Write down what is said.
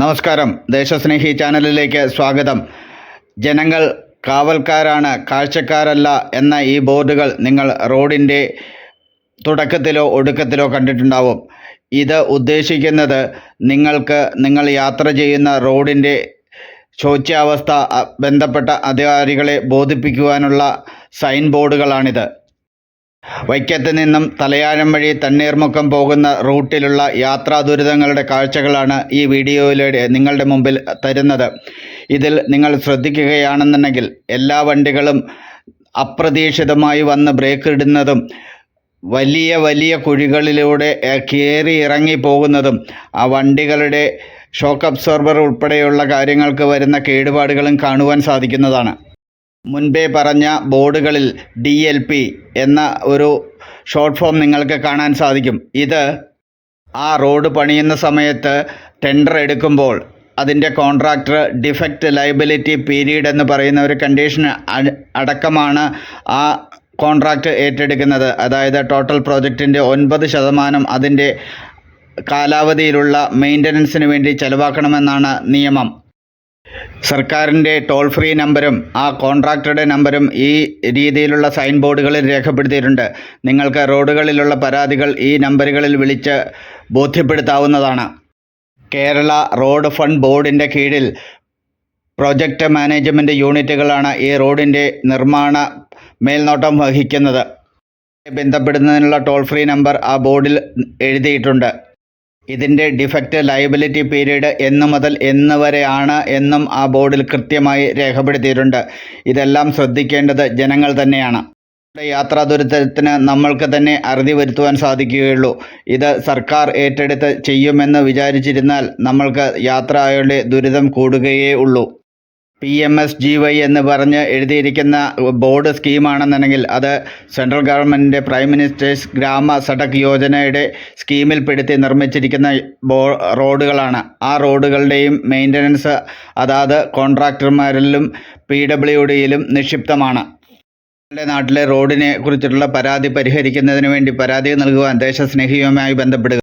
നമസ്കാരം, ദേശസ്നേഹി ചാനലിലേക്ക് സ്വാഗതം. ജനങ്ങൾ കാവൽക്കാരാണ്, കാഴ്ചക്കാരല്ല എന്ന ഈ ബോർഡുകൾ നിങ്ങൾ റോഡിൻ്റെ തുടക്കത്തിലോ ഒടുക്കത്തിലോ കണ്ടിട്ടുണ്ടാവും. ഇത് ഉദ്ദേശിക്കുന്നത് നിങ്ങൾ യാത്ര ചെയ്യുന്ന റോഡിൻ്റെ ശോച്യാവസ്ഥ ബന്ധപ്പെട്ട അധികാരികളെ ബോധിപ്പിക്കുവാനുള്ള സൈൻ ബോർഡുകളാണിത്. വൈക്കത്ത് നിന്നും തലയാഴം വഴി തണ്ണീർമുക്കം പോകുന്ന റൂട്ടിലുള്ള യാത്രാ ദുരിതങ്ങളുടെ കാഴ്ചകളാണ് ഈ വീഡിയോയിലൂടെ നിങ്ങളുടെ മുമ്പിൽ തരുന്നത്. ഇതിൽ നിങ്ങൾ ശ്രദ്ധിക്കുകയാണെന്നുണ്ടെങ്കിൽ എല്ലാ വണ്ടികളും അപ്രതീക്ഷിതമായി വന്ന് ബ്രേക്ക് ഇടുന്നതും വലിയ വലിയ കുഴികളിലൂടെ കയറി ഇറങ്ങി പോകുന്നതും ആ വണ്ടികളുടെ ഷോക്ക് അബ്സോർബർ ഉൾപ്പെടെയുള്ള കാര്യങ്ങൾക്ക് വരുന്ന കേടുപാടുകളും കാണുവാൻ സാധിക്കുന്നതാണ്. മുൻപേ പറഞ്ഞ ബോർഡുകളിൽ DLP എന്ന ഒരു ഷോർട്ട് ഫോം നിങ്ങൾക്ക് കാണാൻ സാധിക്കും. ഇത് ആ റോഡ് പണിയുന്ന സമയത്ത് ടെൻഡർ എടുക്കുമ്പോൾ അതിൻ്റെ കോൺട്രാക്ടർ ഡിഫക്റ്റ് ലയബിലിറ്റി പീരീഡ് എന്ന് പറയുന്ന ഒരു കണ്ടീഷൻ അടക്കമാണ് ആ കോൺട്രാക്റ്റ് ഏറ്റെടുക്കുന്നത്. അതായത് ടോട്ടൽ പ്രോജക്റ്റിൻ്റെ 9% അതിൻ്റെ കാലാവധിയിലുള്ള മെയിൻ്റനൻസിന് വേണ്ടി ചെലവാക്കണമെന്നാണ് നിയമം. സർക്കാരിൻ്റെ ടോൾ ഫ്രീ നമ്പരും ആ കോൺട്രാക്ടറുടെ നമ്പരും ഈ രീതിയിലുള്ള സൈൻ ബോർഡുകളിൽ രേഖപ്പെടുത്തിയിട്ടുണ്ട്. നിങ്ങൾക്ക് റോഡുകളിലുള്ള പരാതികൾ ഈ നമ്പറുകളിൽ വിളിച്ച് ബോധ്യപ്പെടുത്താവുന്നതാണ്. കേരള റോഡ് ഫണ്ട് ബോർഡിൻ്റെ കീഴിൽ പ്രൊജക്റ്റ് മാനേജ്മെൻറ്റ് യൂണിറ്റുകളാണ് ഈ റോഡിൻ്റെ നിർമ്മാണ മേൽനോട്ടം വഹിക്കുന്നത്. ബന്ധപ്പെടുന്നതിനുള്ള ടോൾ ഫ്രീ നമ്പർ ആ ബോർഡിൽ എഴുതിയിട്ടുണ്ട്. ഇതിൻ്റെ ഡിഫക്റ്റ് ലയബിലിറ്റി പീരീഡ് എന്ന് മുതൽ എന്ന് വരെയാണ് എന്നും ആ ബോർഡിൽ കൃത്യമായി രേഖപ്പെടുത്തിയിട്ടുണ്ട്. ഇതെല്ലാം ശ്രദ്ധിക്കേണ്ടത് ജനങ്ങൾ തന്നെയാണ്. യാത്രാ ദുരിതത്തിന് നമ്മൾക്ക് തന്നെ അറുതി വരുത്തുവാൻ സാധിക്കുകയുള്ളൂ. ഇത് സർക്കാർ ഏറ്റെടുത്ത് ചെയ്യുമെന്ന് വിചാരിച്ചിരുന്നാൽ നമ്മൾക്ക് യാത്രയുടെ ദുരിതം കൂടുകയേ ഉള്ളൂ. PMSGY എന്ന് പറഞ്ഞ് എഴുതിയിരിക്കുന്ന ബോർഡ് സ്കീമാണെന്നുണ്ടെങ്കിൽ അത് സെൻട്രൽ ഗവൺമെൻറ്റിൻ്റെ പ്രൈം മിനിസ്റ്റേഴ്സ് ഗ്രാമ സഡക് യോജനയുടെ സ്കീമിൽപ്പെടുത്തി നിർമ്മിച്ചിരിക്കുന്ന റോഡുകളാണ്. ആ റോഡുകളുടെയും മെയിൻ്റനൻസ് അതാത് കോൺട്രാക്ടർമാരിലും PWDയിലും നിക്ഷിപ്തമാണ്. നമ്മുടെ നാട്ടിലെ റോഡിനെ കുറിച്ചിട്ടുള്ള പരാതി പരിഹരിക്കുന്നതിന് വേണ്ടി പരാതി നൽകുവാൻ ദേശസ്നേഹിയുമായി ബന്ധപ്പെടുക.